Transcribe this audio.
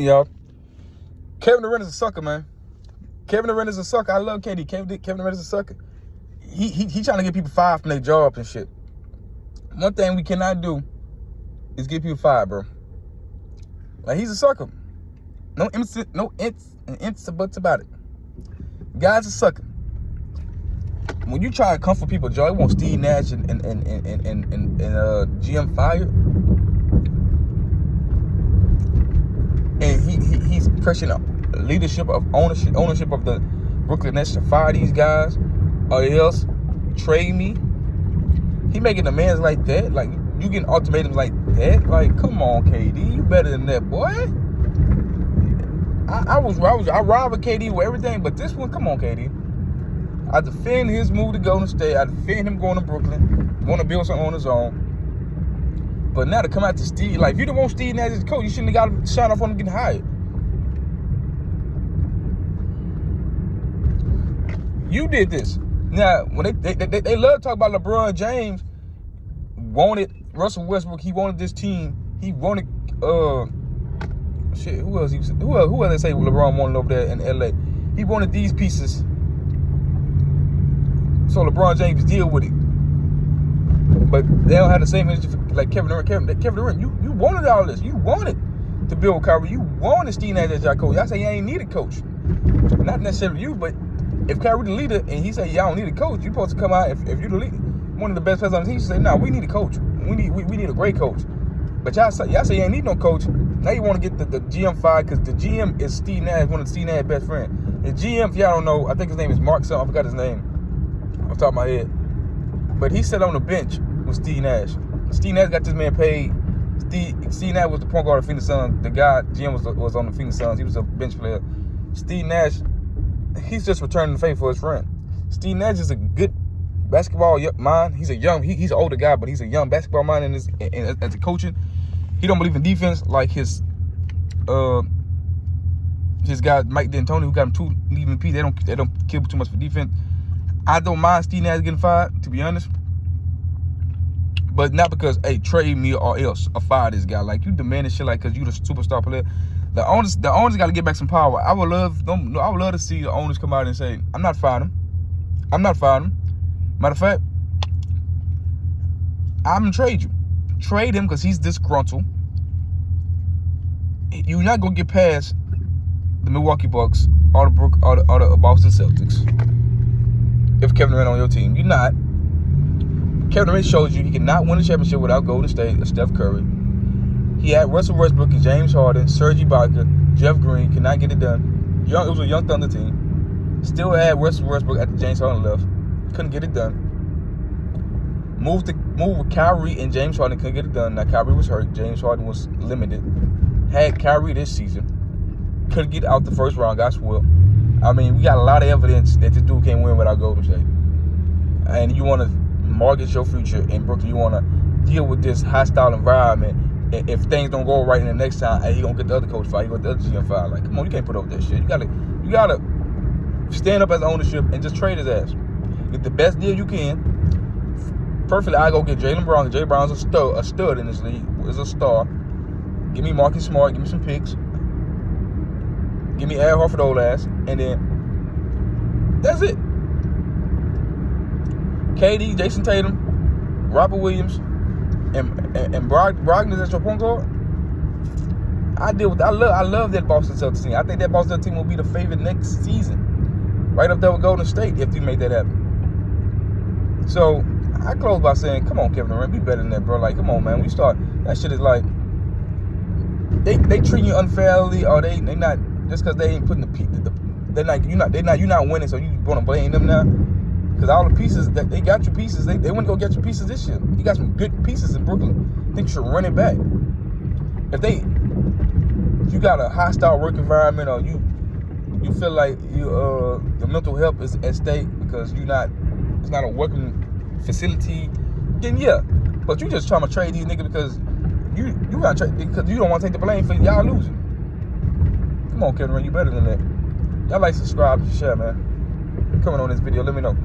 Y'all, Kevin Durant is a sucker, man. Kevin Durant is a sucker. I love KD. Kevin Durant is a sucker. He trying to get people fired from their jobs and shit. One thing we cannot do is get people fired, bro. Like, he's a sucker. No ifs and buts about it. Guy's a sucker. When you try to comfort people, Joe, you want Steve Nash and GM fired, and he's pressuring leadership of ownership of the Brooklyn Nets to fire these guys or else trade me. He making demands like that, like you getting ultimatums like that. Like, come on, KD, you better than that, boy. I ride with KD with everything, but this one, come on, KD. I defend his move to Golden State. I defend him going to Brooklyn, want to build something on his own. But now to come out to Steve, like, if you didn't want Steve Nash as coach, you shouldn't have got him shine off on him getting hired. You did this. Now, when they love to talk about LeBron James wanted Russell Westbrook, he wanted this team, he wanted who else they say LeBron wanted over there in LA? He wanted these pieces. So LeBron James deal with it. But they don't have the same energy like Kevin Durant. Kevin Durant, you wanted all this. You wanted to build Kyrie. You wanted Steve Nash as your coach. I say you ain't need a coach. Not necessarily you, but if Kyrie the leader and he say y'all don't need a coach, you supposed to come out if you the leader, one of the best players on the team, you say, nah, we need a coach. We need a great coach. But y'all say you ain't need no coach. Now you want to get the GM fired because the GM is Steve Nash, one of Steve Nash's best friends. The GM, if y'all don't know, I think his name is Mark something. I forgot his name off the top of my head. But he sat on the bench with Steve Nash. Steve Nash got this man paid. Steve Nash was the point guard of Phoenix Suns. The guy, GM, was on the Phoenix Suns. He was a bench player. Steve Nash, he's just returning the favor for his friend. Steve Nash is a good basketball mind. He's an older guy, but he's a young basketball mind as a coaching. He don't believe in defense like his guy Mike D'Antoni, who got him 2 leaving P. They don't kill too much for defense. I don't mind Steve Nash getting fired, to be honest. But not because, hey, trade me or else, or fire this guy. Like, you demanding shit like because you the superstar player. The owners got to get back some power. I would love to see the owners come out and say, I'm not firing him. Matter of fact, I'm gonna trade you. Trade him because he's disgruntled. You're not gonna get past the Milwaukee Bucks or the Boston Celtics if Kevin Durant on your team. You're not. Kevin Durant shows you he cannot win a championship without Golden State or Steph Curry. He had Russell Westbrook and James Harden, Serge Ibaka, Jeff Green, cannot get it done. It was a young Thunder team. Still had Russell Westbrook after James Harden left. Couldn't get it done. Move with Kyrie and James Harden, couldn't get it done. Now Kyrie was hurt. James Harden was limited. Had Kyrie this season. Couldn't get out the first round. Got swept. I mean, we got a lot of evidence that this dude can't win without Golden State. And you want to mortgage your future in Brooklyn. You want to deal with this hostile environment. If things don't go right in the next time, he gonna get the other coach fired. He gonna get the other GM fired. Like, come on, you can't put up that shit. You gotta stand up as ownership and just trade his ass. Get the best deal you can. Perfectly, I go get Jaylen Brown. Jay Brown's a stud in this league. Is a star. Give me Marcus Smart. Give me some picks. Give me Al Horford old ass, and then that's it. KD, Jason Tatum, Robert Williams, and Brogdon as your point guard. I love that Boston Celtics team. I think that Boston Celtics team will be the favorite next season, right up there with Golden State if you make that happen. So I close by saying, come on, Kevin Durant, be better than that, bro. Like, come on, man. We start that shit is like they treat you unfairly, or they not just because they ain't putting you're not winning, so you want to blame them now. Because all the pieces that they got, your pieces, they went to go get your pieces this year. You got some good pieces in Brooklyn. I think you should run it back. If you got a hostile work environment, or you feel like your mental health is at stake because it's not a working facility, then yeah. But you just trying to trade these niggas because you got to trade because you don't want to take the blame for y'all losing. Come on, Kevin, you better than that. Y'all like, subscribe, share, man. Coming on this video, let me know.